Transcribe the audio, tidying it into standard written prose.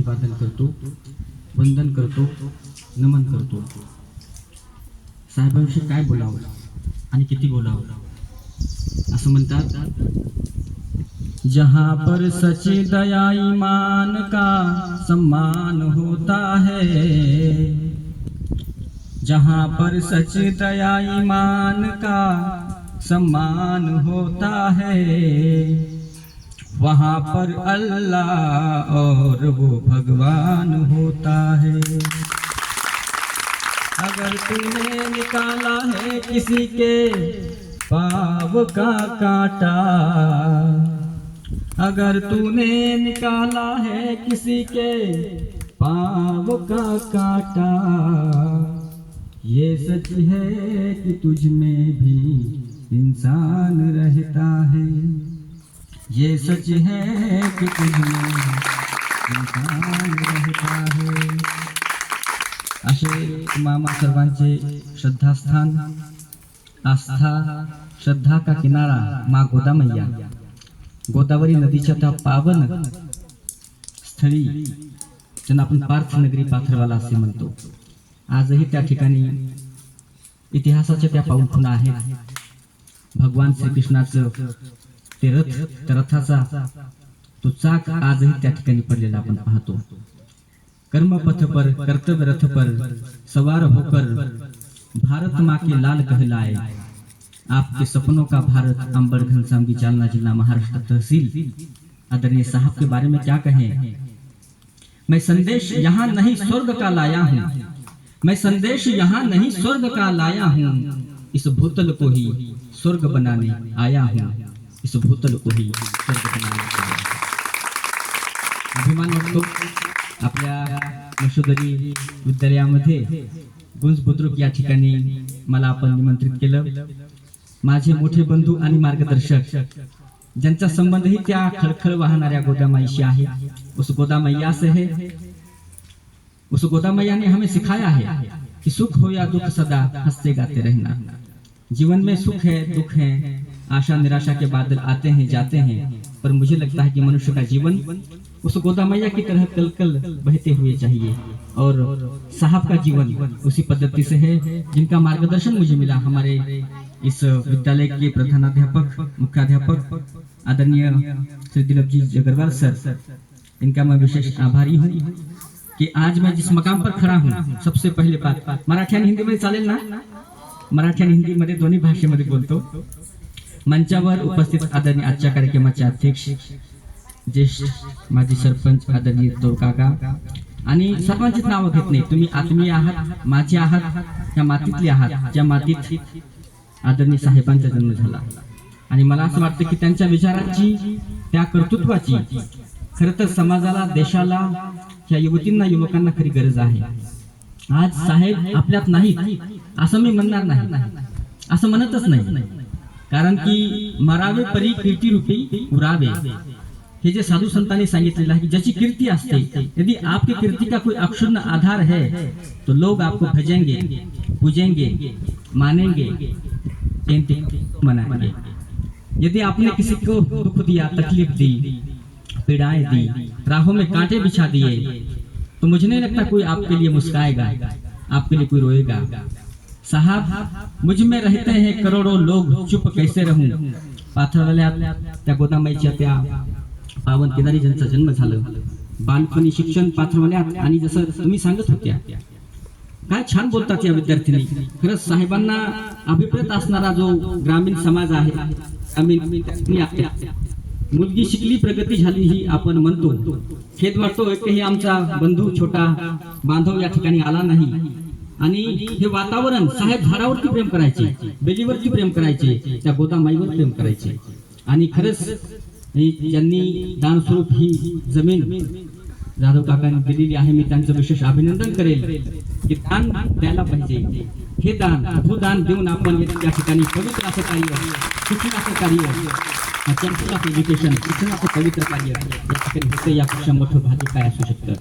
अभिवादन करतो, वंदन करतो, नमन करतो। साहेबांविषयी काय बोलावं आणि किती बोलावं असं म्हणतात, जहाँ पर सच्ची दया ईमान का सम्मान होता है, जहाँ पर सच्ची दया ईमान का सम्मान होता है, वहाँ पर अल्लाह और वो भगवान होता है। अगर तूने निकाला है किसी के पाव का कांटा, अगर तूने निकाला है किसी के पाव का कांटा, ये सच है कि तुझ में भी इंसान रहता है, ये सच है कि तुझ में इंसान रहता है। असे मामा सर्वांचे श्रद्धास्थान, आस्था श्रद्धा का किनारा माँ गोदा मैया, गोदावरी नदीच्या त्या पावन स्थळी ज्यांना आपण पार्थनगरी पाथरवाला असे म्हणतो, आजही त्या ठिकाणी इतिहासाच्या त्या पाऊलखुणा आहेत। भगवान श्रीकृष्णाचं ते रथ, त्या रथाचा तो चाक आजही त्या ठिकाणी पडलेला आपण पाहतो। कर्म पथ पर कर्तव्य रथ पर सवार होकर भारत माँ के लाल कहलाए, आपके सपनों का भारत, अंबर घनसावंगी जालना जिला महाराष्ट्र तहसील। आदरणीय साहब के बारे में क्या कहें, मैं संदेश यहाँ नहीं स्वर्ग का लाया हूँ, मैं संदेश यहाँ नहीं स्वर्ग का लाया हूँ, इस भूतल को ही स्वर्ग बनाने आया हूँ, इस भूतल को ही स्वर्ग बनाने आया हूँ। अभिमान वाटतो आपल्या यशोधरी विद्यालयामध्ये गुंज बुद्रुक या ठिकाणी मला आपण निमंत्रित केलं। माझे मोठे बंधू आणि मार्गदर्शक, ज्यांचा संबंधही त्या खळखळ वाहणाऱ्या गोदा माईशी आहे। उस गोदा मैया से है, उस गोदा मैया ने हमें सिखाया है कि सुख हो या दुख सदा हंसते गाते रहना। जीवन में सुख है, दुख है, आशा निराशा के बादल आते हैं जाते हैं, पर मुझे लगता है कि मनुष्य का जीवन उस गोदा मैया की तरह कल कल बहते हुए चाहिए, और साहब का जीवन उसी पद्धति से है, जिनका मार्गदर्शन मुझे मिला। हमारे इस विद्यालय के प्रधानाध्यापक, मुख्याध्यापक आदरणीय श्री दिलीप जी अग्रवाल सर, इनका मैं विशेष आभारी हूँ कि आज मैं जिस मकाम पर खड़ा हूँ। सबसे पहले बात, मराठी आणि हिंदीमध्ये चालेल ना? मराठी आणि हिंदीमध्ये दोन्ही भाषेमध्ये बोलतो। मंचावर उपस्थित आदरणीय आजच्या कार्यक्रमाचे अध्यक्ष, ज्येष्ठ माजी सरपंच आदरणीय तोरकाका, आणि सर्वांचीच नावं घेत नाही, तुम्ही आत्मीय आहात, माझे आहात, त्या मातीतले आहात, ज्या मातीत आदरणीय साहेबांचा जन्म झाला। आणि मला असं वाटतं की त्यांच्या विचारांची, त्या कर्तृत्वाची खरं तर समाजाला, देशाला, या युवतींना, युवकांना खरी गरज आहे। आज साहेब आपल्यात नाहीत असं मी म्हणणार नाही, असं म्हणतच नाही, कारण की मरावे परी कीर्ती रूपी उरावे, हे जे साधू संतांनी सांगितलेलं आहे की ज्याची कीर्ती असते, यदि आपकी कीर्ति का कोई अक्षुण्ण आधार है तो लोग आपको भजेंगे, पूजेंगे, मानेंगे, मनाएंगे। यदि आपने किसी को दुख दिया, तकलीफ दी, पीड़ाएं दी, राहों में कांटे बिछा दिए, तो मुझे नहीं लगता कोई आपके लिए मुस्काएगा, आपके लिए कोई रोएगा। साहब, मुझ में रहते हैं करोड़ों लोग, चुप कैसे रहूं। पाथरवाल्यात त्या गोदामाईच्या त्या पावन किनारी ज्यांचा जन्म झाला, बालपणी शिक्षण पाथरवाल्यात, आणि जसं तुम्ही सांगत होत्या, काय छान बोलतात या विद्यार्थिनी। खरंच साहेबांना अभिप्रेत असणारा जो ग्रामीण समाज आहे, मुलगी शिकली, प्रगती झाली ही आपण म्हणतो। खेद वाटतो एकही आमचा बंधू, छोटा बांधव या ठिकाणी आला नाही। आणि हे वातावरण, साहेब झाडावरती प्रेम करायचे, बेलीवरती प्रेम करायचे, त्या गोदा माईवर प्रेम करायचे। आणि खरंच ज्यांनी दानस्वरूप ही जमीन जाधव काकांनी दिलेली आहे, मी त्यांचं विशेष अभिनंदन करेल की दान द्यायला पाहिजे। हे दान, भूदान देऊन आपण या ठिकाणी पवित्र असं कार्य, शिक्षणाचं कार्य, एज्युकेशन, शिक्षणाचं पवित्र कार्य या ठिकाणी होतं। यापेक्षा मोठं भाग्य काय असू शकतं?